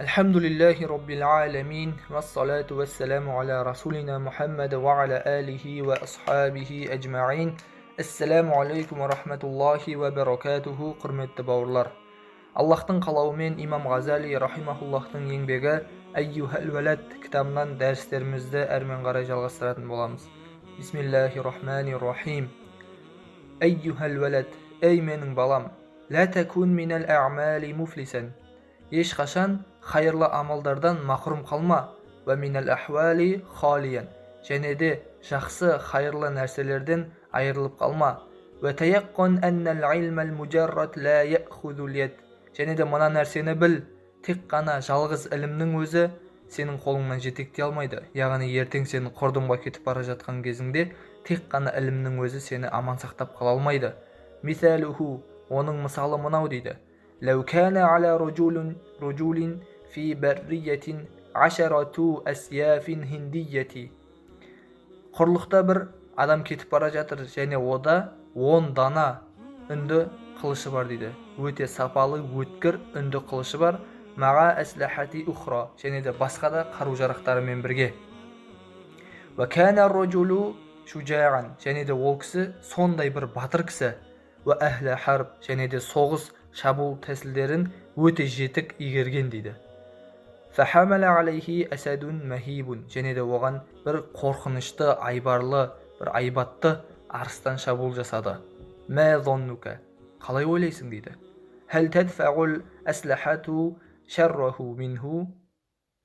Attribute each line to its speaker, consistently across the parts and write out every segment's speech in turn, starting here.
Speaker 1: Elhamdülillahi Rabbil alemin ve salatu ve selamu ala Rasulina Muhammed ve ala alihi ve ashabihi ecma'in. Esselamu aleykum ve rahmetullahi ve berekatuhu. Құрметті бауырлар. Аллахтың қалауымен Имам Ғазали рахимахуллахтың еңбегі Әйюхәл вәләд кітабынан дәрістерімізді әрмен қарай жалғастыратын боламыз. Бисмиллахир-рахманир-рахим. Әйюхәл вәләд, ей менің балам, лә тәкун минәл әъмәли муфлисен. Ешқашан хайырлы амалдардан мақрұм қалма. Ва минәл әхвали халиян. Және де жақсы хайырлы нәрселерден айырылып қалма. Ва таяққон әннәл илмәл муджаррат ла яхузул яд. Және де мына нәрсені біл, тек қана жалғыз ілімнің өзі сенің қолыңнан жетектей алмайды. Яғни ертең сені құрдымға кетіп бара жатқан кезіңде тек қана ілімнің өзі сені аман сақтап қала алмайды. Мисалуху, оның мысалы мынау дейді. لو كان على رجول في برية 10 أسياف هندية. Құрлықта бір адам кетіп бара жатыр, және ода 10 дана үнді қылышы бар дейді. Өте сапалы, өткір үнді қылышы бар. Маға әсләхати ұхра, және де басқа да қару-жарақтарымен бірге. Ва кана рожулу шуджаан, және де ол кісі сондай бір батыр кісі. Ва әхлә харб, және де соғыс шабуыл тәсілдерін өте жетік игерген дейді. Фахамала алейхи асадун махибун, және де оған бір қорқынышты, айбарлы, бір айбатты арыстан шабуыл жасады. Ма зоннука, қалай ойлайсың дейді. Хәл тадфаул аслахату шарраху минху,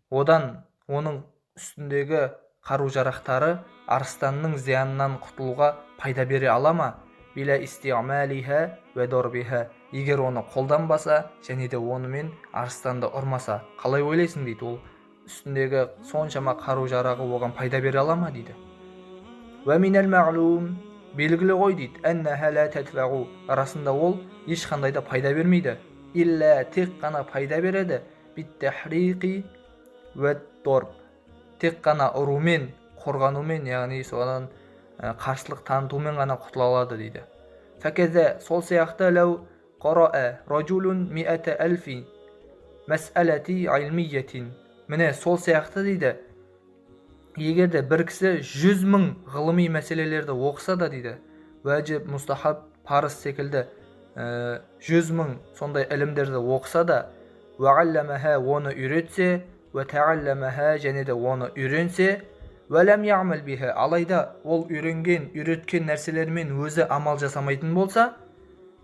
Speaker 1: одан оның үстіндегі қару-жарақтары арыстанның зиянынан құтылуға пайда бере ала ма? Биля истиамалиха ве дорбиха, егер оны қолданбаса және де онымен арыстанды ұрмаса, қалай ойлайсың дейді. Ол үстіндегі соншама қару-жарағы оған пайда бере ала ма дейді. Ва минал маълум, белгілі ғой дейді. Аннаха ла татфағу, арасында ол ешқандай да пайда бермейді. Илля, тек қана пайда береді. Биттахриқи ве дорб, тек қана ұрумен, қорғанумен, яғни соған қарсылық танытумен ғана құтыла алады дейді. Фәкәзә, сол сияқты ләу қараа ражулун 100,000 мәсәләти илмиятин. Міне сол сияқты дейді. Егер де бір кісі 100,000 ғылыми мәселелерді оқыса да дейді, вәжіп, мұстахаб, парыз секілді 100,000 сондай ілімдерді оқыса да, вәғалламаха, оны үйретсе, вәтәғалламаха, және де оны үйренсе, вәләм яғмал биха, алайда ол үйренген, үйреткен нәрселермен өзі амал жасамайтын болса,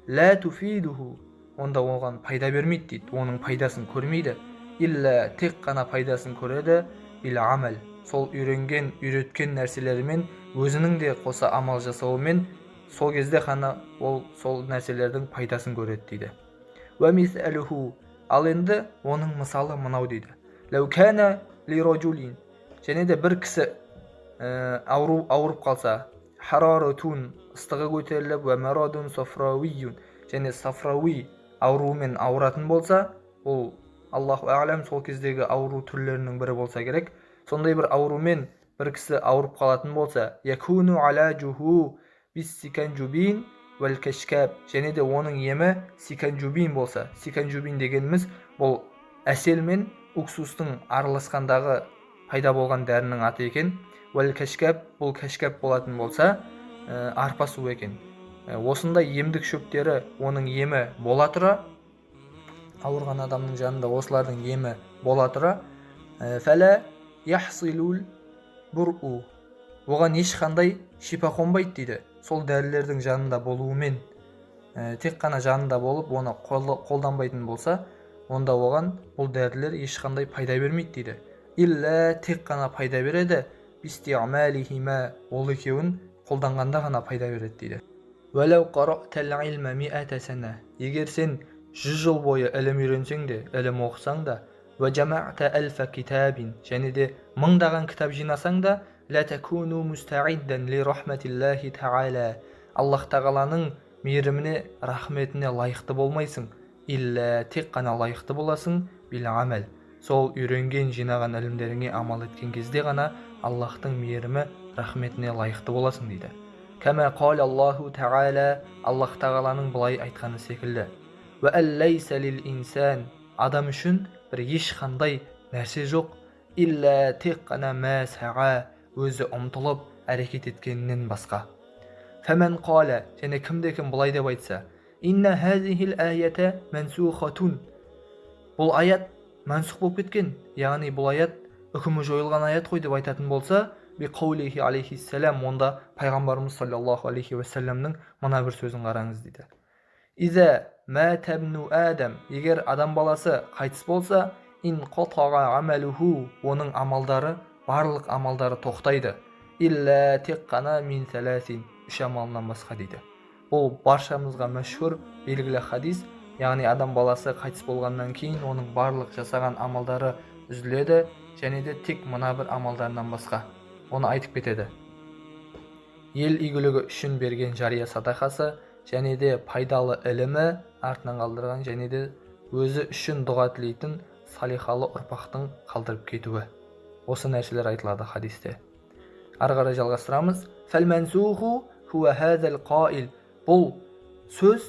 Speaker 1: ла туфидуху, онда оған пайда бермейді дейді, оның пайдасын көрмейді. Илля, тек қана пайдасын көреді, бил амал, сол үйренген, үйреткен нәрселерімен өзінің де қоса амал жасауымен, сол кезде ғана ол сол нәрселердің пайдасын көреді дейді. Ва мисалуху, ал енді оның мысалы мынау дейді. Лау кана ли ражулин, және де бір кісі ауырып қалса, хараратун, ыстығы көтеріліп, ва марадун сафрауиюн, және сафрауи ауруымен ауыратын болса, ол Аллаху а'лам сол кездегі ауру түрлерінің бірі болса керек. Сондай бір аурумен бір кісі ауырып қалатын болса, якуну алажуху бис сиканжубин вал кашкаб, және де оның емі сиканжубин болса. Сиканжубин дегеніміз бұл әсел мен уксустың араласқандағы пайда болған дәрінің аты екен. Вал кашкаб, бұл кашкаб болатын болса, арпа су екен. Осындай емдік шөптері оның емі бола тұра, ауырған адамның жанында осылардың емі бола тұра, фәлә яхсилул буру, оған ешқандай шипа қонбайды дейді. Сол дәрілердің жанында болуымен, тек қана жанында болып, оны қолданбайтын болса, онда оған бұл дәрілер ешқандай пайда бермейді дейді. Илля, тек қана пайда береді, бистиамалихима, ол екеуін қолданғанда ғана пайда береді дейді. Вәләу қаратәл илма 100 сәнә, егер сен 100 жыл бойы ілім үйренсең де, ілім оқысаң да, ва жамаъта алфа китабин, және де мыңдаған кітап жинасаң да, ла такуну мустаиддан ли рахматиллахи та'ала, Аллах тағаланың мейіріміне, рахметіне лайықты болмайсың. Илля, тек қана лайықты боласың, бил амал, сол үйренген, жинаған ілімдеріңе амал еткен кезде ғана Аллахтың мейірімі, рахметіне лайықты боласың дейді. Кәмә қал Аллаху та'ала, Аллах тағаланың бұлай айтқаны секілді. Ва әлләйсә лил инсан, адам үшін бір ешқандай нәрсе жоқ, илля тек қана мә сәға, өзі ұмтылып әрекет еткеннен басқа. Фәмән қала, және кімде-кім бұлай деп айтса, инна хазихил айята мансухатун, бұл аят мансух болып кеткен, яғни бұл аят үкімі жойылған аят қой деп айтатын болса, би қаулихи алейхиссалам, онда пайғамбарымыз саллаллаху алейхи уассаламның мына бір сөзін қараңыз дейді. Иза ма табну адам, егер адам баласы қайтыс болса, ин қатаға амалуху, оның амалдары, барлық амалдары тоқтайды. Илля тек қана мин сәләсин, үш амалынан басқа дейді. Бұл баршамызға мәшһүр белгілі хадис, яғни адам баласы қайтыс болғаннан кейін оның барлық жасаған амалдары үзіледі, және де тек мына бір амалдарынан басқа. Оны айтып кетеді. Ел игілігі үшін берген жария садақасы, және де пайдалы ілімі артынан қалдырған, және де өзі үшін дұға тілейтін салихалы ұрпақтың қалдырып кетуі. Осы нәрселер айтылады хадисте. Ары қарай жалғастырамыз. Фәл-мансуху хуа хазал қаил. Бұл сөз,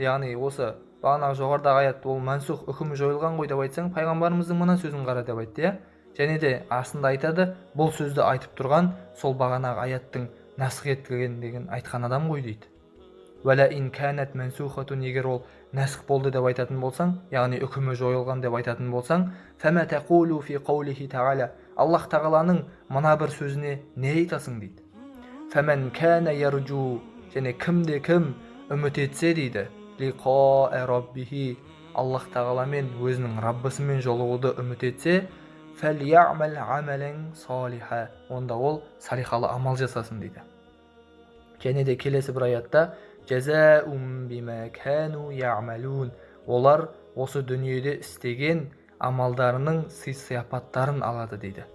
Speaker 1: яғни осы бағанағы жоғарыдағы аят, ол мансух, үкімі жойылған ғой деп айтсаң, пайғамбарымыздың мына сөзін қара деп айтты, және де астында айтады, бұл сөзді айтып тұрған сол бағанағы аяттың насх етілген деген айтқан адам ғой дейді. Вәлә ин канат мансухатун, егер ол насх болды деп айтатын болсаң, яғни үкімі жойылған деп айтатын болсаң, фәмә тақулу фи қаулихи тағала, Аллах тағаланың мына бір сөзіне не айтасың дейді. Фәмән кәна ярджу, және кімде-кім үміт етсе дейді, лиқа'a раббихи, Аллах тағаламен өзінің Раббысымен жолығуды үміт етсе, фәлья'мәл амалан салиха, онда ол салихалы амал жасасын дейді. Және де келесі бір аятта, жазаум бима кану я'малун, олар осы дүниеде істеген амалдарының сый-сияпаттарын алады дейді.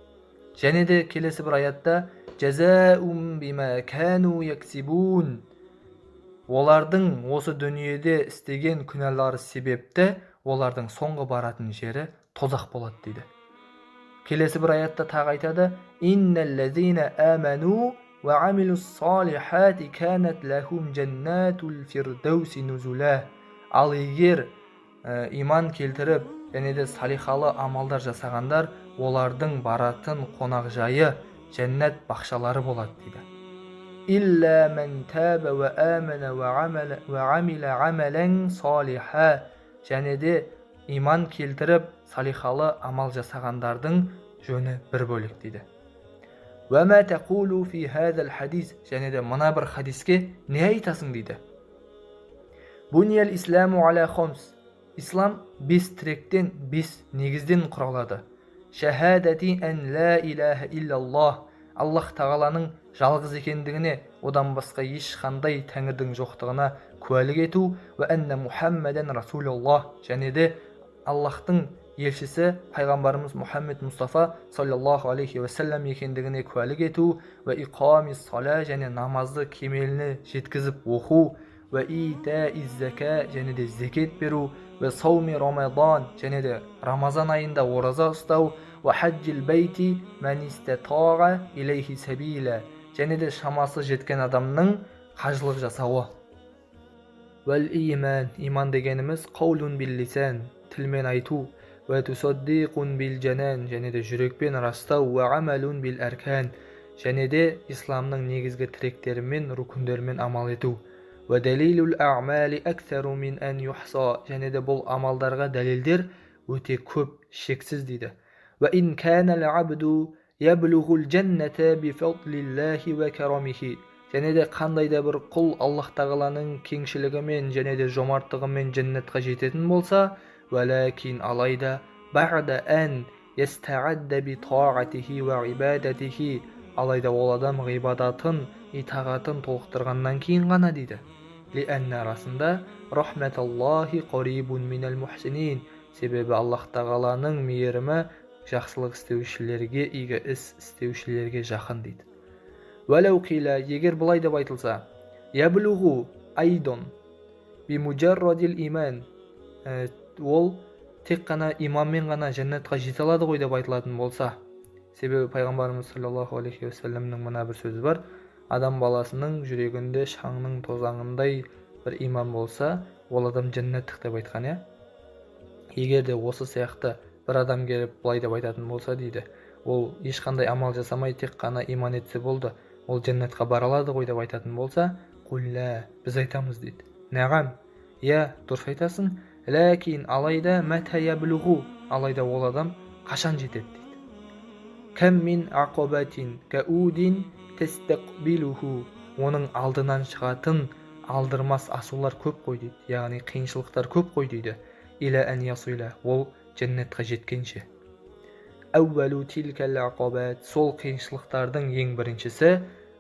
Speaker 1: Және де келесі бір аятта, жазаум бима кану яксибун, олардың осы дүниеде істеген күнәлары себепті олардың соңғы баратын жері тозақ болады дейді. Келесі бір аятта тағы айтады, инналлазина аману ва амилус салихати канат лахум джаннатул фирдауси нузула. Ал егер иман келтіріп, және де салихалы амалдар жасағандар, олардың баратын қонақ жайы жәннат бақшалары болады дейді. Илля мен таба ва амана ва амила амалан салиха, және де иман келтіріп, салихалы амал жасағандардың жөні бір бөлек дейді. Ва ма тақулу фи хазал хадис, және де мына бір хадиске не айтасың дейді. Бунияль исламу аля хомс, ислам 5 тіректен, 5 негізден құралады. Шахадати ан ла илаха иллаллах, Аллах тағаланың жалғыз екендігіне, одан басқа ешқандай тәңірдің жоқтығына куәлік ету, ва анна Мухаммадан расулуллах, және де Аллахтың елшісі пайғамбарымыз Мұхаммед Мұстафа саллаллаху алейхи уассалам екендігіне куәлік ету, ва иқамис сала, және намазды кемеліне жеткізіп оқу, ва итаиз зака, және де зекет беру, ва сауми рамадан, және де Рамазан айында ораза ұстау, ва хаджил бейти ман истатаға илейхи сабила, және де шамасы жеткен адамның қажылық жасауы. Вәл иман, иман дегеніміз қаулун бил лисан, тілмен айту, ва тусаддиқун бил жанан, және де жүрекпен растау, ва амалун бил аркан, және де исламның негізгі тіректерімен, рукундермен амал ету. Ва далилул а'мали аксару мин ан юхса, және де бұл амалдарға дәлелдер өте көп, шексіз дейді. Ва ин кана ал-абду яблугул джанната би фадлиллахи ва карамихи, және де қандай да бір құл Аллах тағаланың кеңшілігімен және де жомарттығымен жәннатқа жететін болса, валакин алайда бa'да ан яста'адда би та'атихи ва ибадатихи, алайда ол адам ғибадатын, итағатын толықтырғаннан кейін ғана дейді. Лианна, расында, рахматаллахи қарибун минал мухсинин, себебі Аллах тағаланың мейірімі жақсылық істеушілерге, игі іс істеушілерге жақын дейді. Вәләу қила, егер бұлай деп айтылса, яблуғу айдон би муджаррадил иман, ол тек қана иманмен ғана жәннатқа жете алады ғой деп айтылатын болса, себебі пайғамбарымыз саллаллаху алейхи уассаламның мына бір сөзі бар, адам баласының жүрегінде шаңның тозаңындай бір иман болса, ол адам жәннаттық деп айтқан. Егер де осы сияқты бір адам келіп былай деп айтатын болса дейді, ол ешқандай амал жасамай тек қана иман етсе болды, ол жәннатқа бара алады ғой деп айтатын болса, құллә, біз айтамыз дейді. Нағам, иә, дұрыс айтасың, ләкин алайда мәтә яблуғу, алайда ол адам қашан жетеді дейді. Кәм мин ақобатин кәудин тестақбилуху, оның алдынан шығатын алдырмас асулар көп қой дейді, яғни қиыншылықтар көп қой дейді. Иля ән ясуила, ол жәннатқа жеткенше. Әуәлу тилкәл ақобат, сол қиыншылықтардың ең біріншісі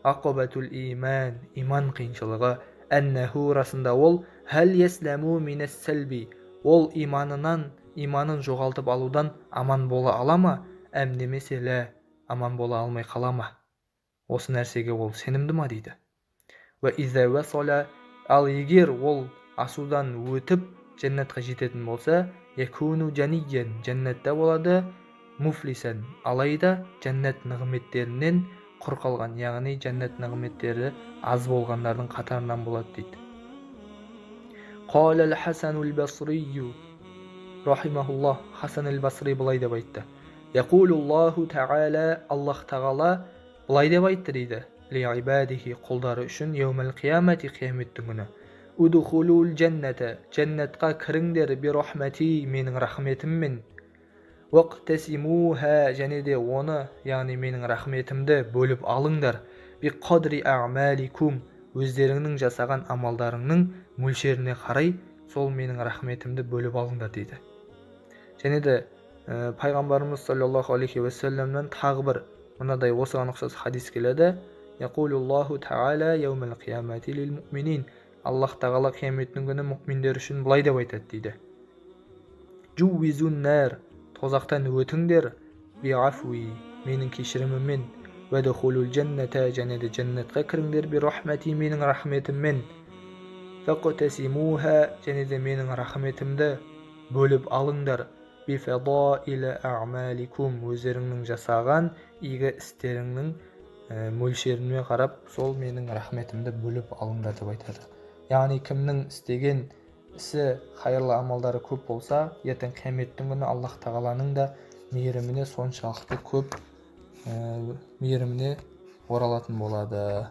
Speaker 1: ақобатул иман, иман қиыншылығы. Әннәху, расында ол хәл ясламу минәс сәлби, ол иманын жоғалтып алудан аман бола ала ма, әм немесе лә, аман бола алмай қала ма? Осы нәрсеге ол сенімді ма дейді. Вә иза васала, ал егер ол асудан өтіп жәннатқа жететін болса, якуну жаниян, жәннатта болады, муфлисен, алайда жәннат нығметтерінен құр қалған, яғни жәннат нығметтері аз болғандардың қатарынан болады дейді. Қала al-Хасанул Басрию рахимахуллах, Хасан аль-Басри былай деп айтты. Яқулуллаху та'ала, Аллах тағала былай деп айтты дейді. Ли ибадихи, құлдары үшін, яумал қиямати, қияметтің күні. Удхулул джанната, жәннатқа кіріңдер, би рахмати, менің рахметіммен. Вақтасимуха, және де оны, яғни менің рахметімді бөліп алыңдар. Би қадри а'маликум, өздеріңнің жасаған амалдарыңның мөлшеріне қарай сол менің рахметімді бөліп алыңдар дейді. Және де пайғамбарымыз саллаллаху алейхи уассаламнан тағы бір мынадай осыған ұқсас хадис келеді. Яқулуллаху та'ала яумал қиямати лил муъминин, Аллах тағала қияметтің күні мұъминдер үшін былай деп айтады дейді. Жувизун нар, тозақтан өтіңдер, би'афуи, менің кешіріміммен, вадхулул джанната, және де жәннатқа кіріңдер, би рахмати, менің рахметіммен. Фақтасимуха, және де менің рахметімді бөліп алыңдар, би фадаили а'маликум, өздеріңнің жасаған игі істеріңнің мөлшеріне қарап сол менің рахметімді бөліп алыңдар деп айтады. Яғни кімнің істеген ісі хайырлы амалдары көп болса, ертең қияметтің күні Аллах тағаланың да мейіріміне соншалықты көп мейіріміне оралатын болады.